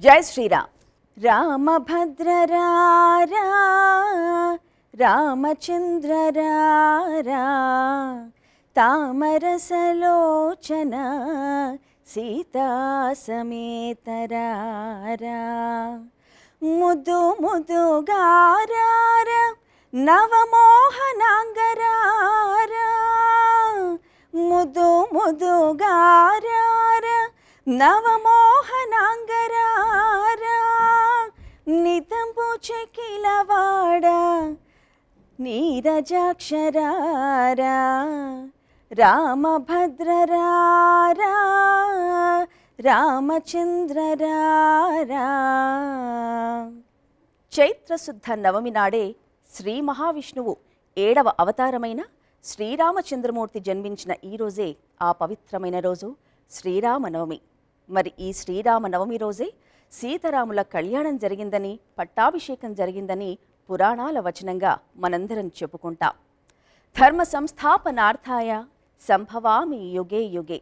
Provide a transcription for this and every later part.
జై శ్రీరామ్. రామభద్ర రారా రామచంద్ర రారా తామరసలోచన సీతా సమేత రారా ముద్దు ముద్దుగారారా నవమోహనాంగరారా ముద్దు ముద్దుగారారా నవమోహనాంగరారా నితంబు చెకిలవాడ నీరజాక్షరారా రామభద్ర రారా రామచంద్ర రారా. చైత్రశుద్ధ నవమి నాడే శ్రీ మహావిష్ణువు 7వ అవతారమైన శ్రీరామచంద్రమూర్తి జన్మించిన ఈ రోజే ఆ పవిత్రమైన రోజు శ్రీరామనవమి. మరి ఈ శ్రీరామనవమి రోజే సీతారాముల కళ్యాణం జరిగిందని, పట్టాభిషేకం జరిగిందని పురాణాల వచనంగా మనందరం చెప్పుకుంటాం. ధర్మ సంస్థాపనార్థాయ సంభవామి యుగే యుగే.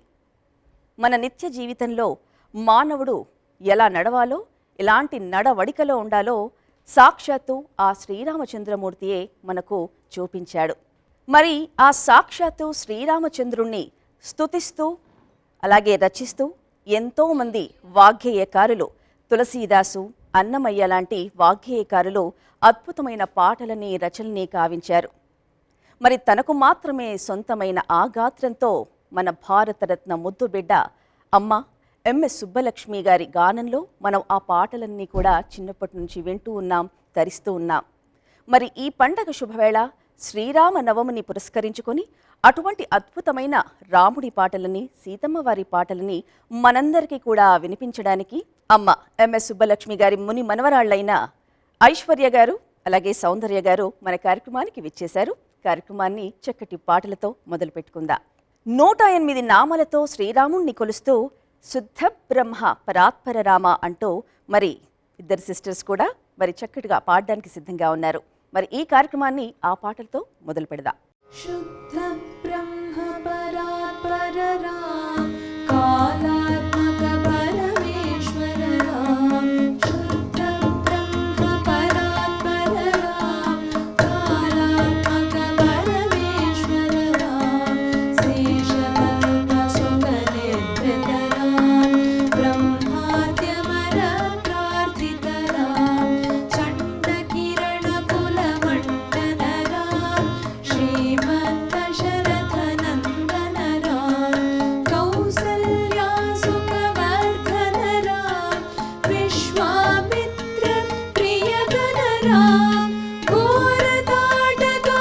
మన నిత్య జీవితంలో మానవుడు ఎలా నడవాలో, ఎలాంటి నడవడికలో ఉండాలో సాక్షాత్తు ఆ శ్రీరామచంద్రమూర్తియే మనకు చూపించాడు. మరి ఆ సాక్షాత్తు శ్రీరామచంద్రుణ్ణి స్తుతిస్తూ అలాగే రచిస్తూ ఎంతోమంది వాగ్గేయకారులు, తులసీదాసు, అన్నమయ్య లాంటి వాగ్గేయకారులు అద్భుతమైన పాటలని, రచనని కావించారు. మరి తనకు మాత్రమే సొంతమైన ఆ గాత్రంతో మన భారతరత్న ముద్దుబిడ్డ అమ్మ ఎంఎస్ సుబ్బలక్ష్మి గారి గానంలో మనం ఆ పాటలన్నీ కూడా చిన్నప్పటి నుంచి వింటూ ఉన్నాం, తరిస్తూ ఉన్నాం. మరి ఈ పండగ శుభవేళ శ్రీరామ నవమిని పురస్కరించుకొని అటువంటి అద్భుతమైన రాముడి పాటలని, సీతమ్మ వారి పాటలని మనందరికీ కూడా వినిపించడానికి అమ్మ ఎంఎస్ సుబ్బలక్ష్మి గారి ముని మనవరాళ్లైన ఐశ్వర్య గారు అలాగే సౌందర్య గారు మన కార్యక్రమానికి విచ్చేశారు. కార్యక్రమాన్ని చక్కటి పాటలతో మొదలు పెట్టుకుందాం. 108 నామాలతో శ్రీరాముణ్ణి కొలుస్తూ శుద్ధ బ్రహ్మ పరాత్పర రామ అంటూ మరి ఇద్దరు సిస్టర్స్ కూడా మరి చక్కటిగా పాడడానికి సిద్ధంగా ఉన్నారు. మరి ఈ కార్యక్రమాన్ని ఆ పాటలతో మొదలు పెడదాం. శుద్ధ బ్రహ్మ పరాత్పర రామ కాలాత్మక పరమేశ్వర రామ శుద్ధ బ్రహ్మ పరాత్పర రామ కాలాత్మక పరమేశ్వర రామ శేషకల్ప సుఖ నిద్రిత రామ బ్రహ్మాద్యమర ప్రార్థిత రామ చండ కిరణ కుల మండన రామ శ్రీమద్దశరథ నందన రామ కౌసల్యా సుఖవర్ధన రామ విశ్వామిత్ర ప్రియగణ రామ ఘోరతాటకాఘాతక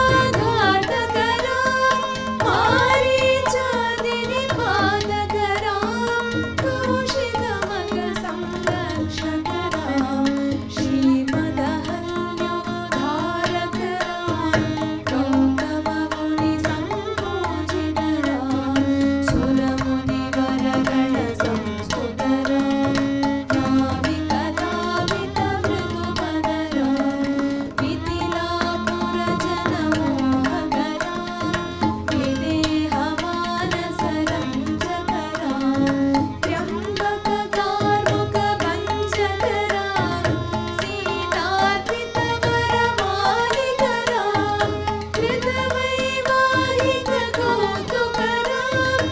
రామ మారీచాదిని పాదక రామ కౌశికమక సంరక్షక రామ శ్రీమదహల్యోద్ధారక రామ గౌతమముని సంపూజిత రామ సురముని వరగణ సంస్తుత రామ నావిక ధావిత మృదుపద రామ మిథిలాపుర జనమోహక రామ విదేహ మానస రంజక రామ త్ర్యంబక కార్ముక పంచక రామ సీతార్పిత వరమాలిక రామ కృతవైవాహిక కౌతుక రామ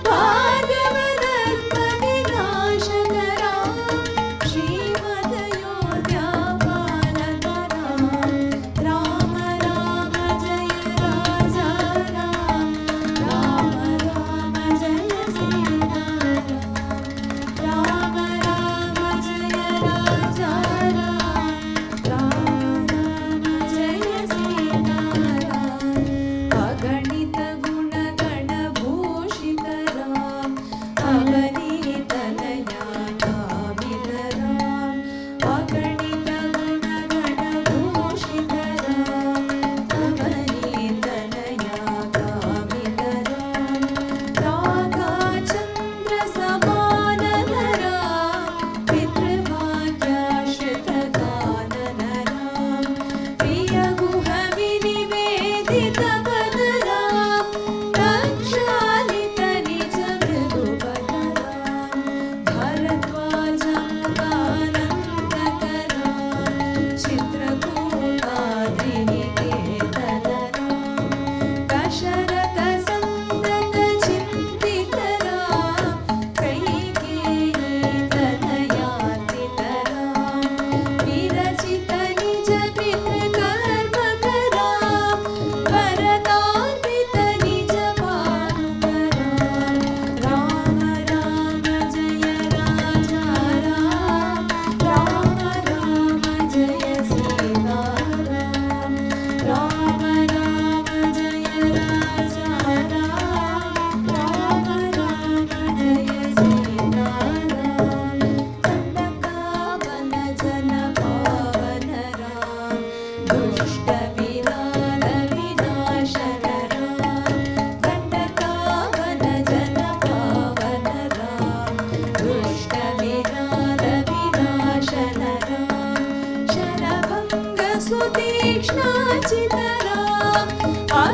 భార్గవదర్ప వినాశక రామ శ్రీమదయోధ్యాపాలక రామ రామ రామ జయ రాజా రామ రామ రామ జయ సీతారామ రామ రామ జయ రాజా రామ రామ రామ జయ సీతారామ అగణిత గుణ గణ భూషిత రామ అవనీత నయా కామిత రామ అగణిత గుణ గణ భూషిత రామ అవనీత నయా కామిత రామ రాగా చంద్ర సమానన రామ పితృవాక్యాశ్రిత కానన రామ ప్రియ గుహ వినివేదిత పద రామ రక్షాలిత నిజ మృదుపద రామ భరద్వాజముగానంద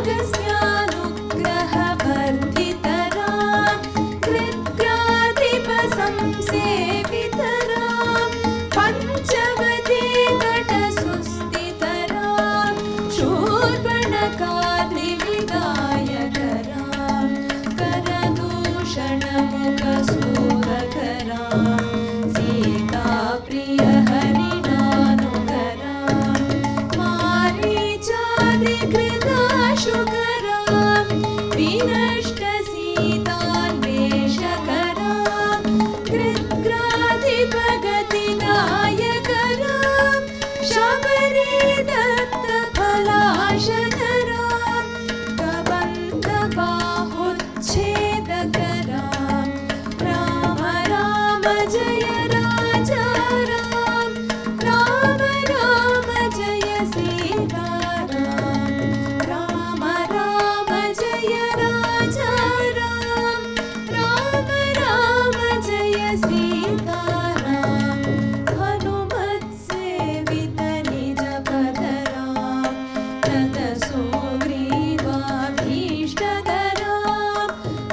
अगस्त्यानुग्रहवर्धितरां कृत्याधिपसंसेवितरां पञ्चवटी तटसुस्थितरां शूर्पणखाद्रिविदायकरां करदूषणमुखसूरकरां सीताप्रियहरिणानुकरां मारीचादिकृताशुकरां विनष्टसीतान्वेषकरां कृत्ग्राधिपगतिदायकरां शबरीदत्तफलाशधरां कबन्धबाहुच्छेदकरां राम राम जय राजा राम राम राम जय सीताराम राम राम जय राजा राम राम राम जय सीताराम हनुमत्सेवित निजपदरां नतसुग्रीवाभीष्टदरां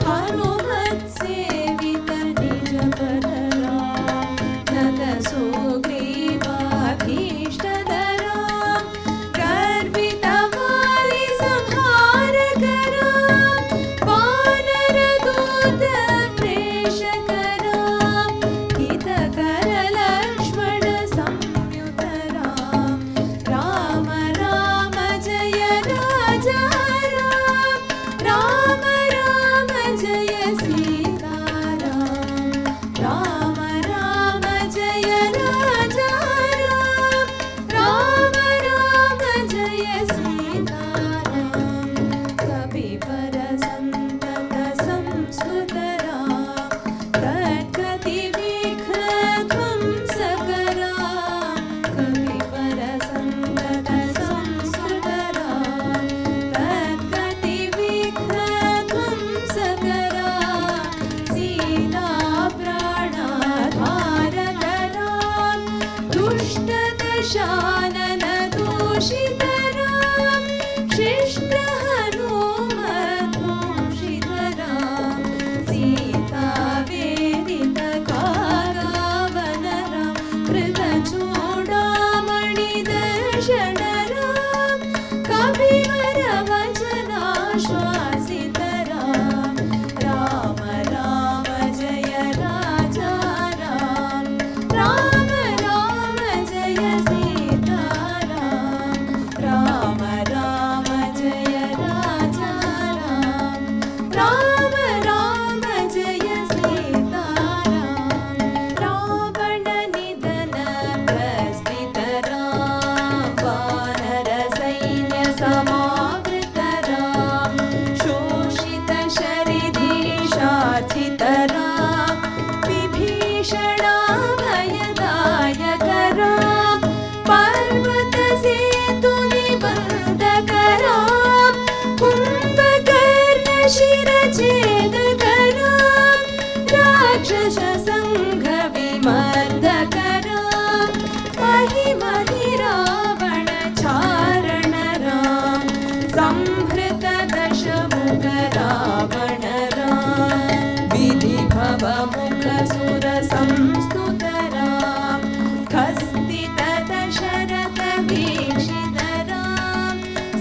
हनुमत्सेवित निजपदरां नतसुग्रीवाभीष्टदरां गर्वितवालिसंहारकरां वानरदूतप्रेषकरां हितकरलक्ष्मणसंयुतरां राम राम जय राजा राम राम राम जय सीताराम राम राम जय राजा राम राम राम जय सीताराम कपिवरसन्ततसंस्कृतरां तद्गतिविघ्नध्वंसकरां कपिवरसन्ततसंस्कृतरां तद्गतिविघ्नध्वंसकरां सीताप्राणाधारकरां दुष्टदशाननदूषितरां शिष्टहनुमद्भूषितरां सीतावेदितकारावनरां कृतचूडामणिदर्शनरां कविवरवचनाश्वासितरां राम राम जय राजा राम राम राम जय सीताराम राम राम जय राजा राम राम राम जय सीताराम रावणनिधनप्रस्थितरां वानरसैन्यसमावृतरां शोषितशरिदीशाचितरां विभीषणाभयदायकरां पर्वतसेतुनिबन्धकरां कुम्भकर्णशिरच्छेदकरां राक्षससङ्घविमर्दकरां महिमहिरावणचारणरां संहृतदशमुखरावणरां विधिभवमुखसुरसंस्तुतरां खस्तितदशरथवीक्षितरां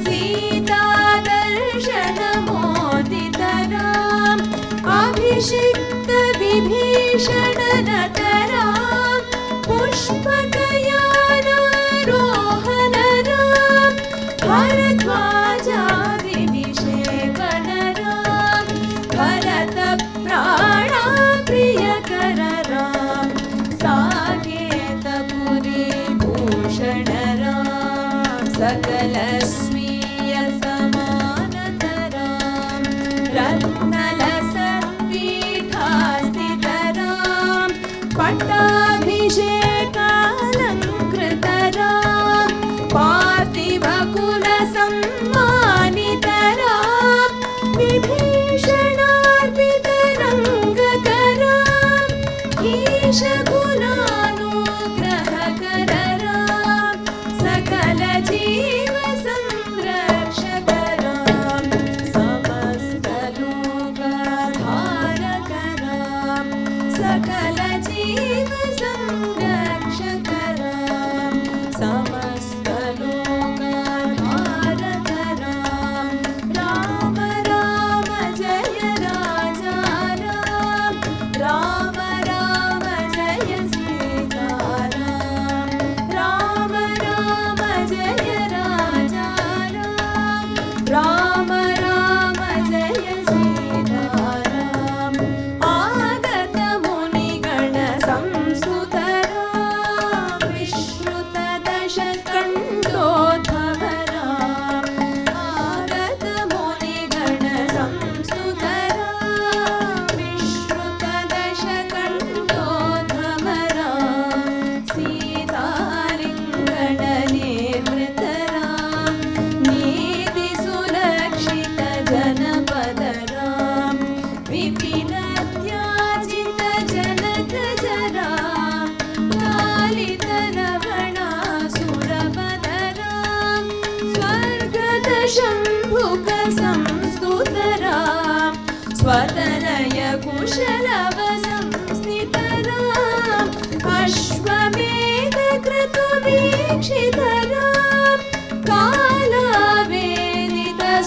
सीतादर्शनमोदितरां अभिषिक्तविभीषणनतरां पुष्पकयानारोहणरां भरद्वाजादिविषेकणरां भरतप्राणाप्रियकररां साकेतपुरीभूषणरां सकलस्वीयसम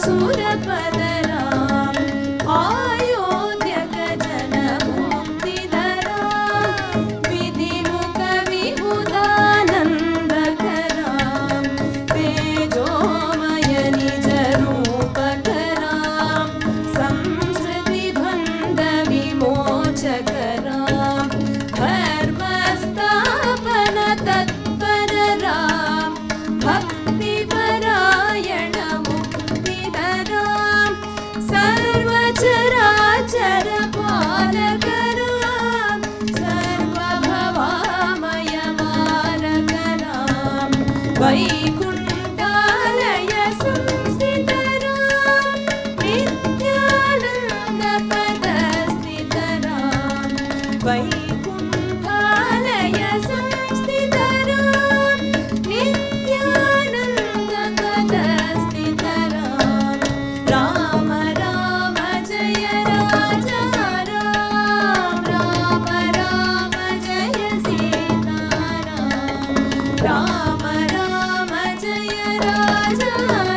सुरपदराम आयोध्यक जनमुक्तिधराम विधिमुख विबुधानन्दकराम तेजोमय निजरूपकराम संस्कृतिबन्ध विमोचकराम धर्मस्थापन तत्परराम भक्तिपरायण मुक्तिधराम सर्वचराचर पालकराम सर्वभवामय मारकराम वैकुण्ठालय संस्थितराम नित्यानन्द पदस्थितराम वैकुण्ठालय संस्थितराम नित्यानन्द पदस्थितराम राम राम जय राजा राम राम राम जय सीताराम राम राम जय राजा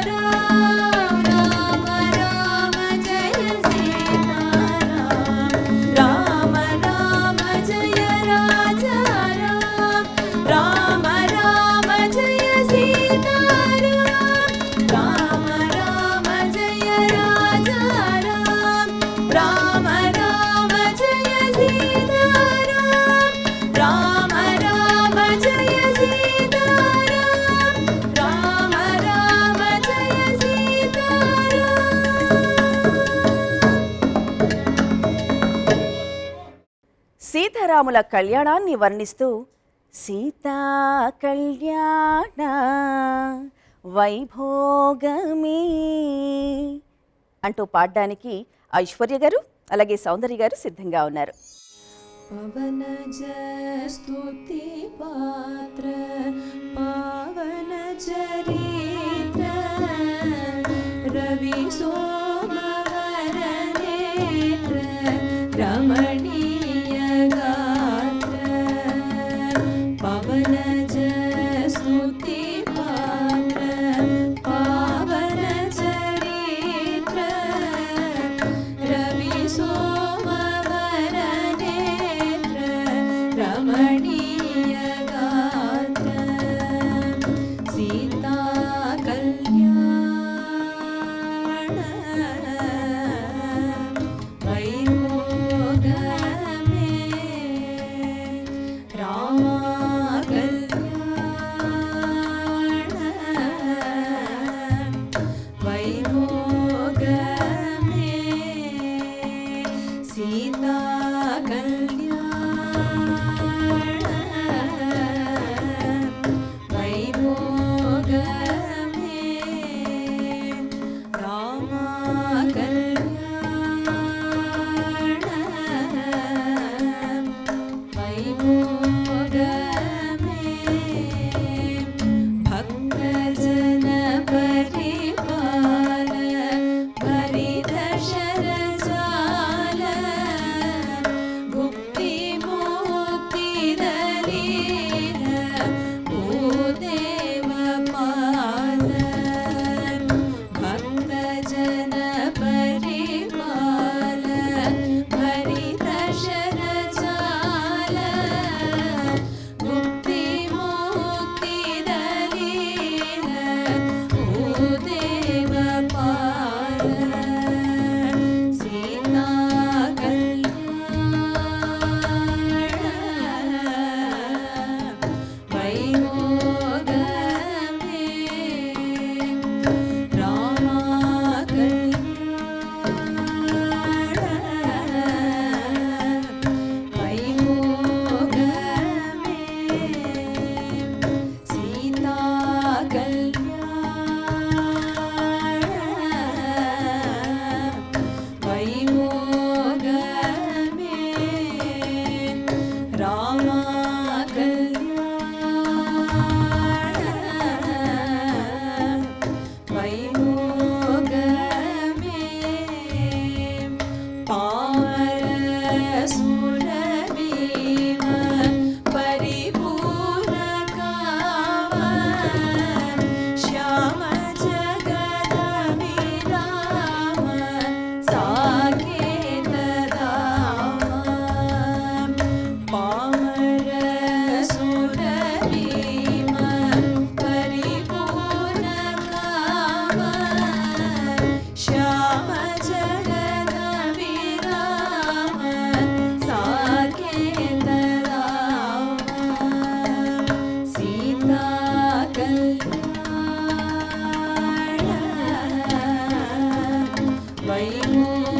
राम राम राम जय सीताराम राम राम जय राजा राम राम राम जय सीताराम राम राम जय राजा राम राम राम जय सीताराम राम राम जय सीताराम राम राम जय सीताराम సీతారాముల కళ్యాణాన్ని వర్ణిస్తూ సీతా కళ్యాణ వైభోగమే అంటూ పాడడానికి ఐశ్వర్య గారు అలాగే సౌందర్య గారు సిద్ధంగా ఉన్నారు. पवनज स्तुति पात्र पावन चरित्र रवि सोमवर नेत्र रमणीय गात्र पवनज स्तुति पात्र पावन चरित्र रवि सोमवर नेत्र रमणीय गात्र सीता कल्याण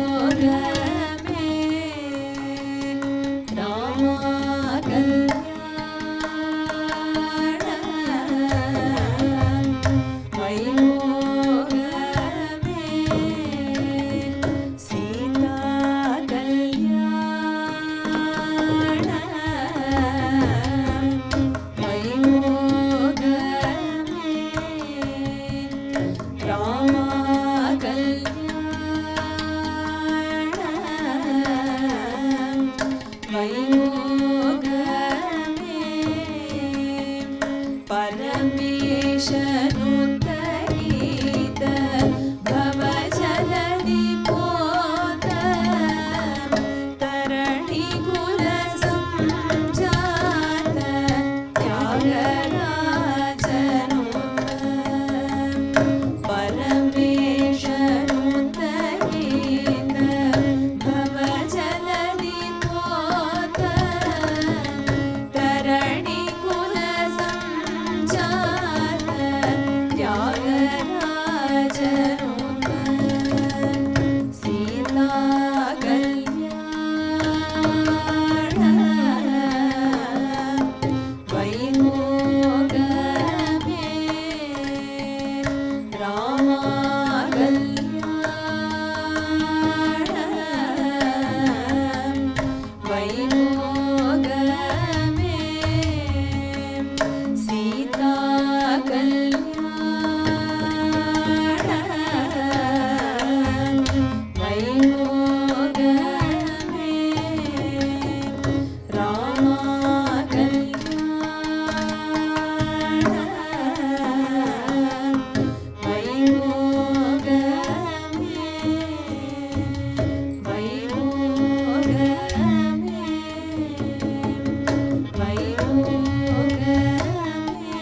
వైభోగమే రామ కళ్యాణ వైభోగమే సీతా కళ్యాణ వైభోగమే రామ కళ్యాణ వైభోగమే పరమేశనుతగీత భవజలది పోత తరణి కుల సంజాత త్యాగరాజనుత పరమేశనుతగీత భవజలది పోత తరణి కుల సంజాత త్యాగరాజనుత సీతా కళ్యాణ వైభోగమే రామ కళ్యాణ వైభోగమే సీతా కళ్యాణ వైభోగమే రామ కళ్యాణ వైభోగమే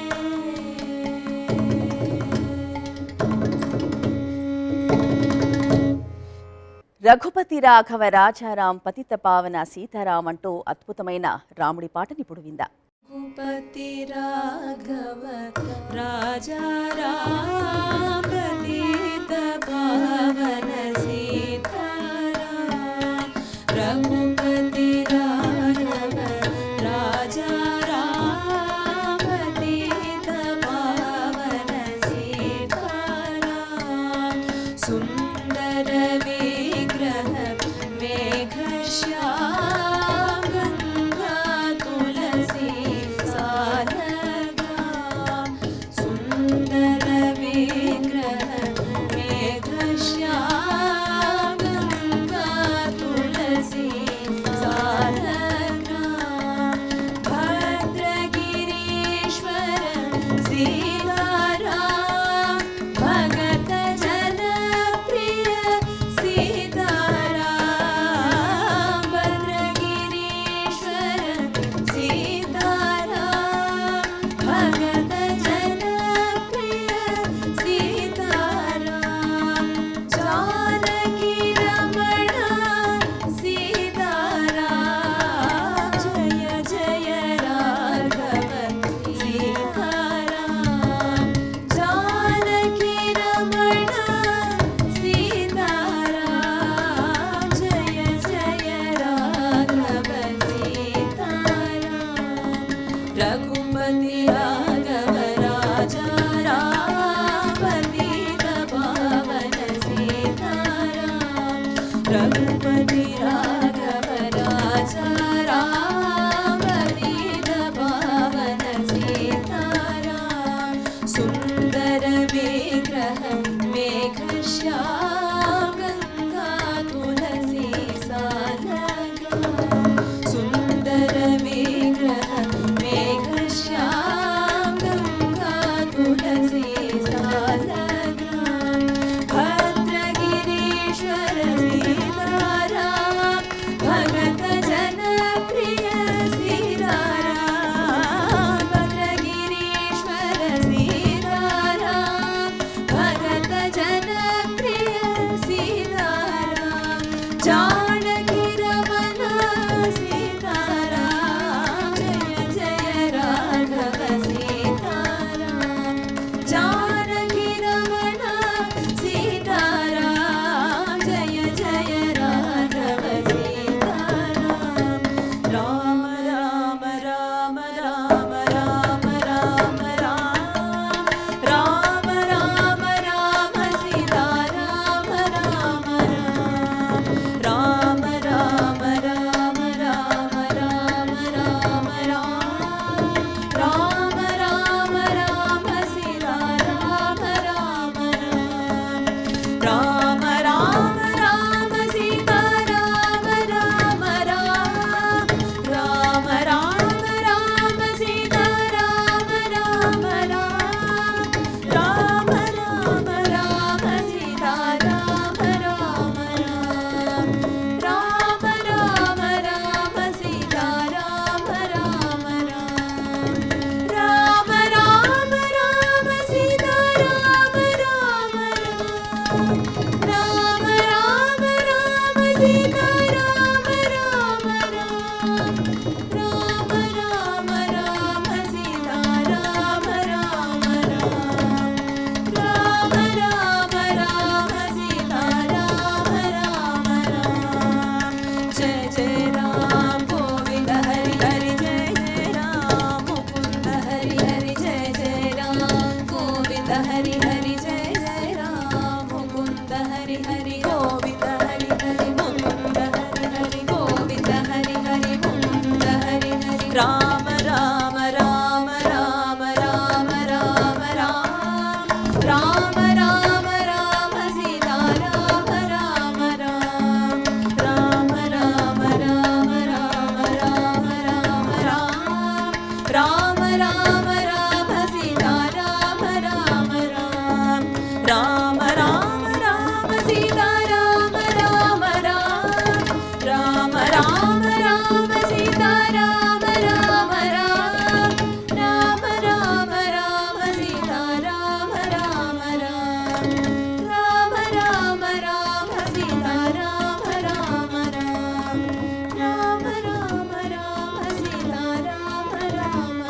రఘుపతి రాఘవ రాజారాం పతిత పావన సీతారాం అంటూ అద్భుతమైన రాముడి పాటని ఇప్పుడు విందా. రఘుపతి రాఘవ రాజా రామ పతిత పావన సీతారాం రఘుపతి రాఘవ రాజా రామ పతిత పావన సీతారాం సుందర విగ్రహ మేఘశ్యామ గంగా తులసి సాలగా సుందర విగ్రహ మేఘశ్యామ గంగా తులసి సాలగా భద్రగిరీశ్వర సీతారాం భగత జనప్రియ సీతారాం భద్రగిరీశ్వర సీతారాం భగత జనప్రియ సీతారాం జానకి రమణ సీతారాం జయ జయ రాఘవ సీతారాం జానకి రమణ సీతారాం జయ జయ రాఘవ సీతారాం రఘుపతి రాఘవ రాజా రామ పతిత పావన సీతారాం రఘుపతి రాఘవ రాజా రామ పతిత పావన సీతారాం సుందర విగ్రహ మేఘశ్యామ గంగా తులసి సాలగా సుందర విగ్రహ మేఘశ్యామ గంగా తులసి సాలగా భద్రగిరీశ్వర సీతారాం రామ రామ రామ సీతా రామ రామ రామ రామ రామ రామ సీతా రామ రామ రామ రామ రామ రామ సీతా రామ రామ రామ జయ జయ రామ గోవింద హరి హరి జయ జయ రామ ముకుంద హరి హరి జయ జయ రామ గోవింద హరి హరి జయ జయ రామ ముకుంద హరి హరి గోవింద హరి హరి ముకుంద హరి హరి గోవింద హరి హరి ముకుంద హరి హరి రామ రామ రామ రామ రామ రామ రామ రామ రామ రామ సీతా రామ రామ రామ రామ రామ రామ రామ రామ రామ రామ రామ రామ సీతా రామ రామ రామ రామ రామ రామ సీతా రామ రామ రామ రామ రామ రామ సీతా రామ రామ రామ రామ రామ రామ సీతా రామ రామ రామ రామ రామ సీతా రామ రామ రామ రామ రామ సీతా రామ రామ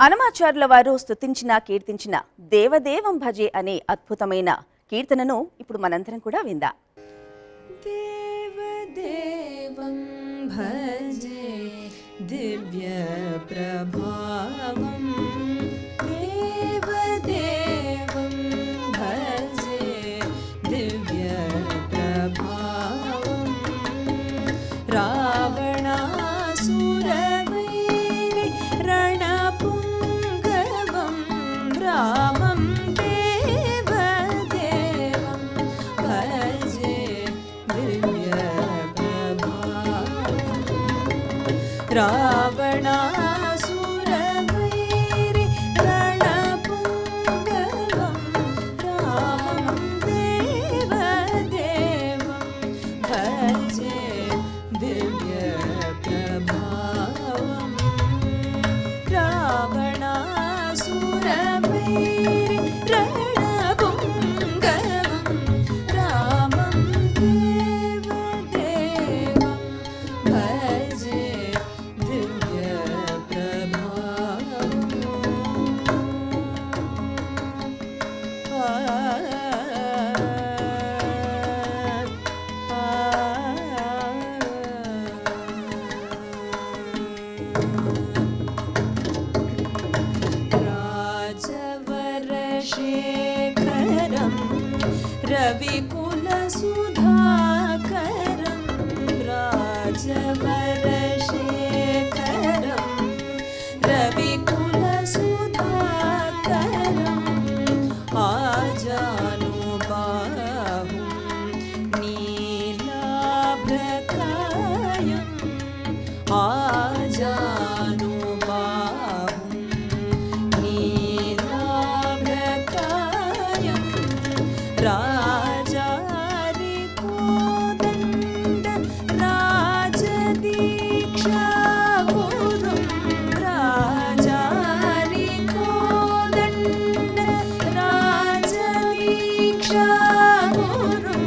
అనమాచార్యుల వారు స్తుతించిన కీర్తించిన దేవదేవం భజే అనే అద్భుతమైన కీర్తనను ఇప్పుడు మనందరం కూడా విందాం. देवदेवं भजे दिव्यप्रभावं देवदेवं भजे दिव्यप्रभावं रावणासुरवैरि रणपुङ्गवं रामं देवदेवं भजे रावणासुरवैरि रणपुङ्गवं रामं देवदेवं भजे दिव्यप्रभावं रावणासुरवैरि रणपुङ्गवं रामं देवदेवं भजे राजवरशेखरं रविकुलसुधाकरं राजवरशेखरं रविकुलसुधाकरं आजानुबाहुं नीलाभ्रकायं आजानुबाहुं नीलाभ्रकायं राजारिकोदण्ड राजदीक्षागुरुं राजारिकोदण्ड राजदीक्षागुरुं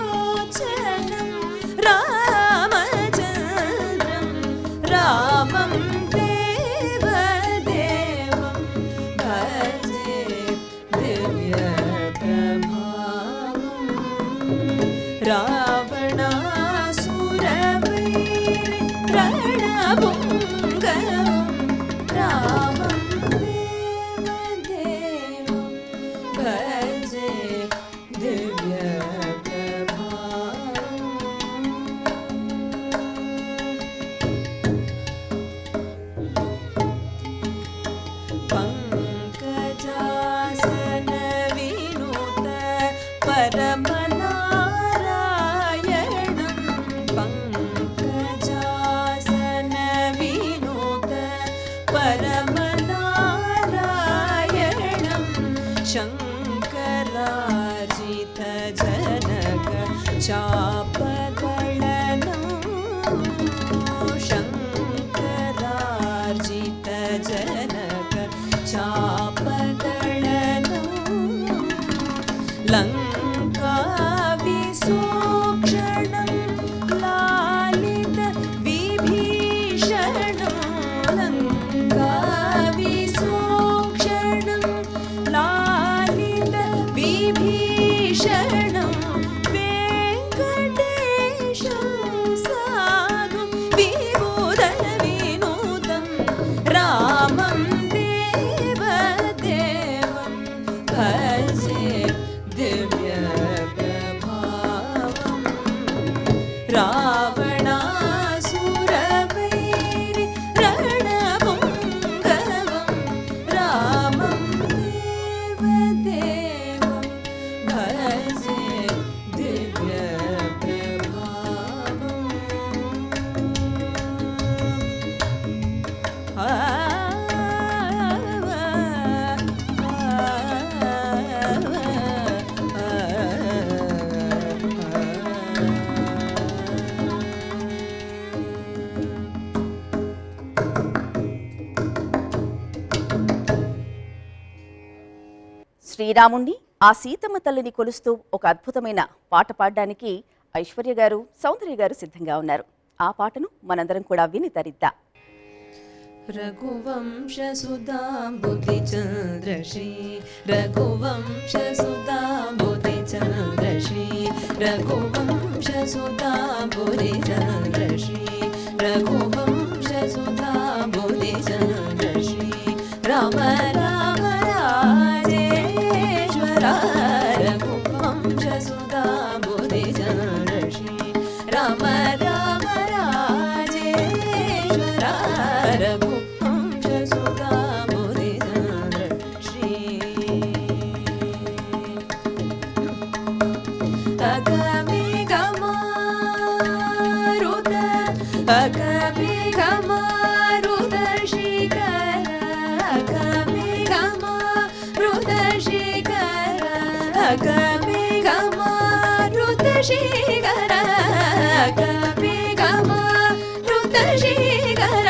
राजीवलोचनं रामचन्द्रं रामं देवदेवं भजे दिव्यप्रभावं रावणासुरवैरि रणपुङ्गवं रामं देवदेवं भजे दिव्यप्रभावं पङ्कजासनविनुत परमनारायणं पङ्कजासनविनुत परमनारायणं शङ्करार्जितजनक चापदळं శ్రీరాముణ్ణి, ఆ సీతమ్మ తల్లిని కొలుస్తూ ఒక అద్భుతమైన పాట పాడడానికి ఐశ్వర్య గారు, సౌందర్య గారు సిద్ధంగా ఉన్నారు. ఆ పాటను మనందరం కూడా విని తరిద్దాం. रघुवंशसुधाम्बुधिचन्द्रश्री रघुवंशसुधाम्बुधिचन्द्रश्री रघुवंशसुधाम्बुधिचन्द्रश्री रघुवंशसुधाम्बुधिचन्द्रश्री राम राम राजेश्वर रघुवंशसुधाम्बुधिचन्द्रश्री राम राम राजेश्वर रघुवंशसुधाम्बुधिचन्द्रश्री अगमेघमारुत अगमेघमारुत शिखर अगमेघमारुत शिखर अगमेघमारुत शिखर अगमेघमारुत शिखर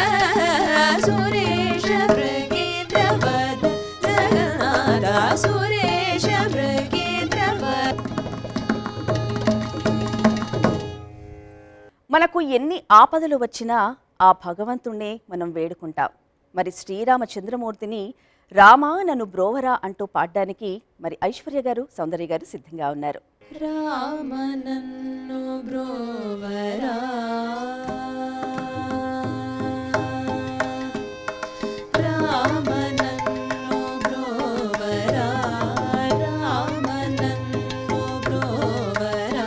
सुरेश मृगेन्द्रवद जगन्नाथ सुरेश मृगेन्द्रवद. మనకు ఎన్ని ఆపదలు వచ్చినా ఆ భగవంతుణ్ణే మనం వేడుకుంటాం. మరి శ్రీరామచంద్రమూర్తిని రామా నన్ను బ్రోవరా అంటూ పాడడానికి మరి ఐశ్వర్య గారు, సౌందర్య గారు సిద్ధంగా ఉన్నారు. రామ నన్ను బ్రోవరా రామ నన్ను బ్రోవరా రామ నన్ను బ్రోవరా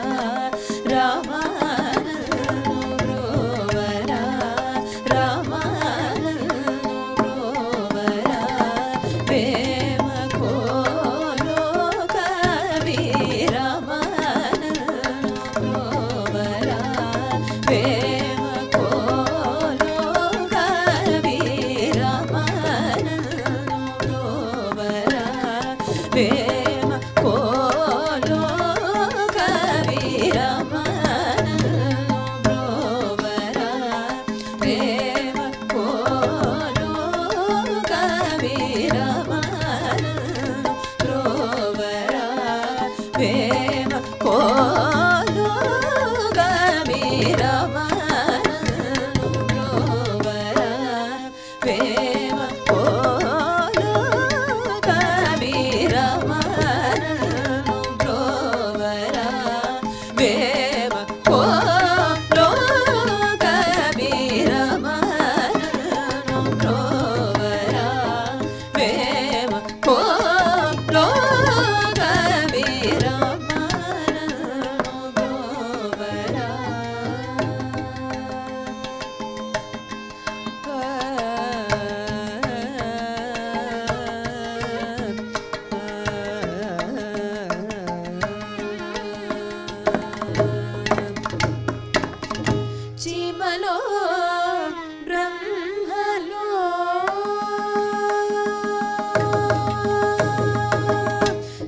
రామ నన్ను బ్రోవరా రామ నన్ను బ్రోవరా ప్రేమ కోలో కవి రామ నన్ను బ్రోవరా ప్రేమ కోలో కవి రామ నన్ను బ్రోవరా ప్రేమ కోలో కవి రామ నన్ను బ్రోవరా ప్రేమ కోలో కవి రామ నన్ను బ్రోవరా ప్రేమ కోలో కవి రామ నన్ను బ్రోవరా ప్రేమ కోలో కవి రామ నన్ను బ్రోవరా ప్రేమ కోలో కవి రామ నన్ను బ్రోవరా ప్రేమ కోలో కవి రామ నన్ను బ్రోవరా. చీమలో బ్రహ్మలో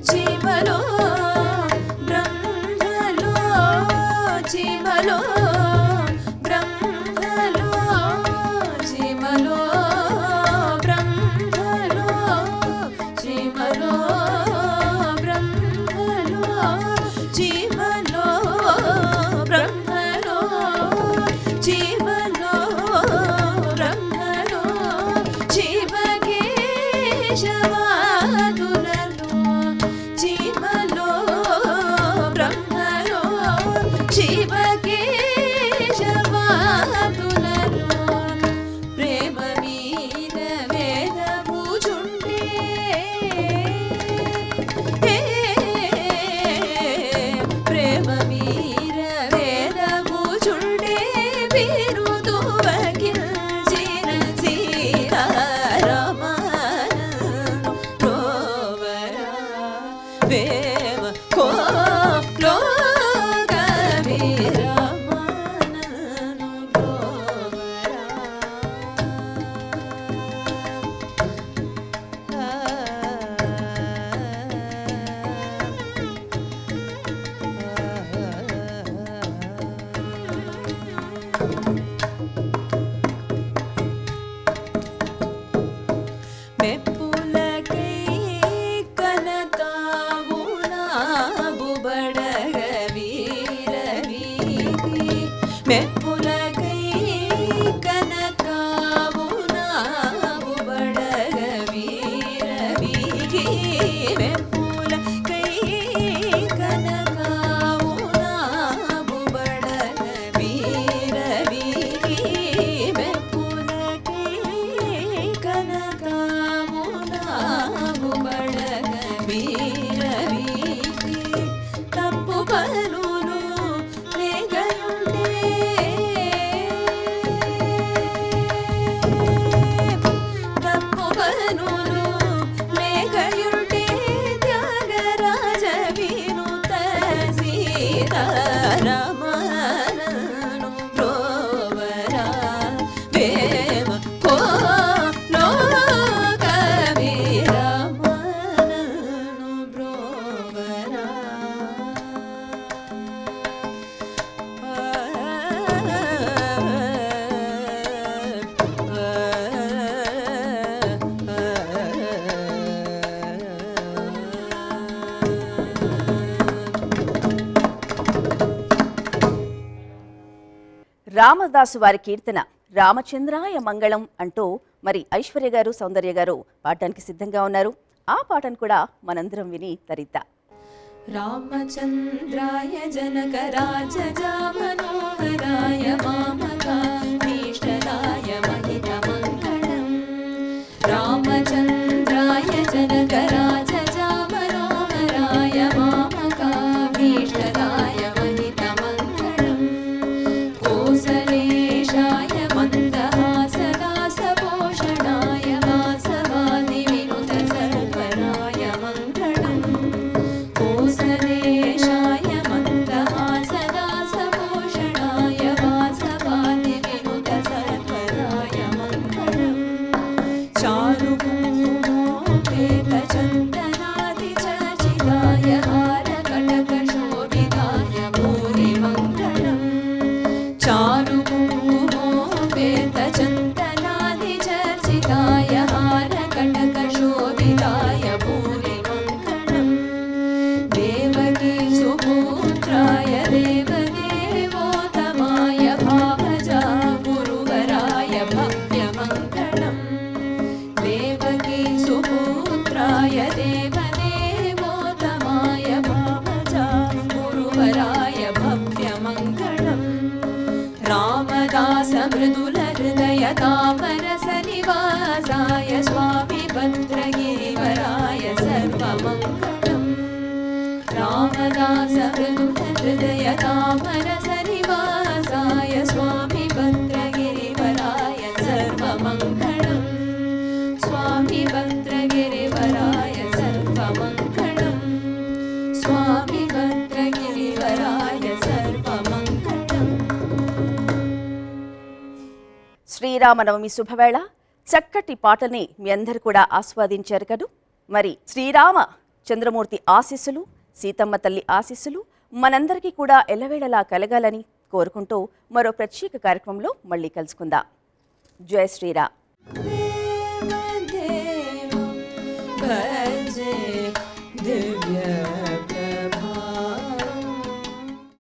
చీమలో బ్రహ్మలో చీమలో బ్రహ్మలో చీమలో బ్రహ్మలో చీమలో బ్రహ్మలో చీమలో బ్రహ్మలో చీమలో బ్రహ్మలో శివకేశవాదులలో చీమలో బ్రహ్మలో శివకేశవాదులలో ప్రేమ మీద వేదముచుండే ప్రేమ మీద వేదముచుండే బిరుదు వకిల్చిన సీతారామ నన్ను బ్రోవరా ప్రేమ కోలో కవి రామ నన్ను బ్రోవరా. రామదాసు వారి కీర్తన రామచంద్రాయ మంగళం అంటూ మరి ఐశ్వర్య గారు, సౌందర్య గారు పాడటానికి సిద్ధంగా ఉన్నారు. ఆ పాటను కూడా మనందరం విని తరిద్దాం. రామచంద్రాయ జనకరాజజామనోహరాయ మామకాభీష్టదాయ మహితమంగళం. రామచంద్రాయ జనకరాజజామనోహరాయ మామకాభీష్టదాయ మహితమంగళం. కోసలేశాయ మందహాసదాసపోషణాయ వాసవాదివినుత సర్వరాయ మంగళం. కోసలేశాయ మందహాసదాసపోషణాయ వాసవాదివినుత సర్వరాయ మంగళం. చారుమూర్తేతచందనాదిచర్చితాయ హారకటకశోభితాయ భూరిమంగళం. చారుమూర్తేతచందనాదిచర్చితాయ హారకటకశోభితాయ భూరిమంగళం. దేవకీ సుపుత్రాయ దేవదేవోత్తమాయ భావజా గురువరాయ భవ్యమంగళం. దేవకీ సుపుత్రాయ దేవదేవోత్తమాయ భావజా గురువరాయ భవ్యమంగళం. రామదాస మృదుల హృదయ తామరస నివాసాయ స్వామి భద్రగిరివరాయ సర్వమంగళం. రామదాస మృదుల హృదయ తామరస నివాసాయ స్వామి భద్రగిరివరాయ సర్వమంగళం. స్వామి భద్రగిరివరాయ సర్వమంగళం. స్వామి భద్రగిరివరాయ సర్వమంగళం. శ్రీరామనవమి శుభవేళ. చక్కటి పాటని మీ అందరు కూడా ఆస్వాదించారు కదూ. మరి శ్రీరామ చంద్రమూర్తి ఆశీస్సులు, సీతమ్మ తల్లి ఆశీస్సులు మనందరికీ కూడా ఎల్లవేళలా కలగాలని కోరుకుంటూ మరో ప్రత్యేక కార్యక్రమంలో మళ్ళీ కలుసుకుందాం. జై శ్రీరామ్. దేవదేవం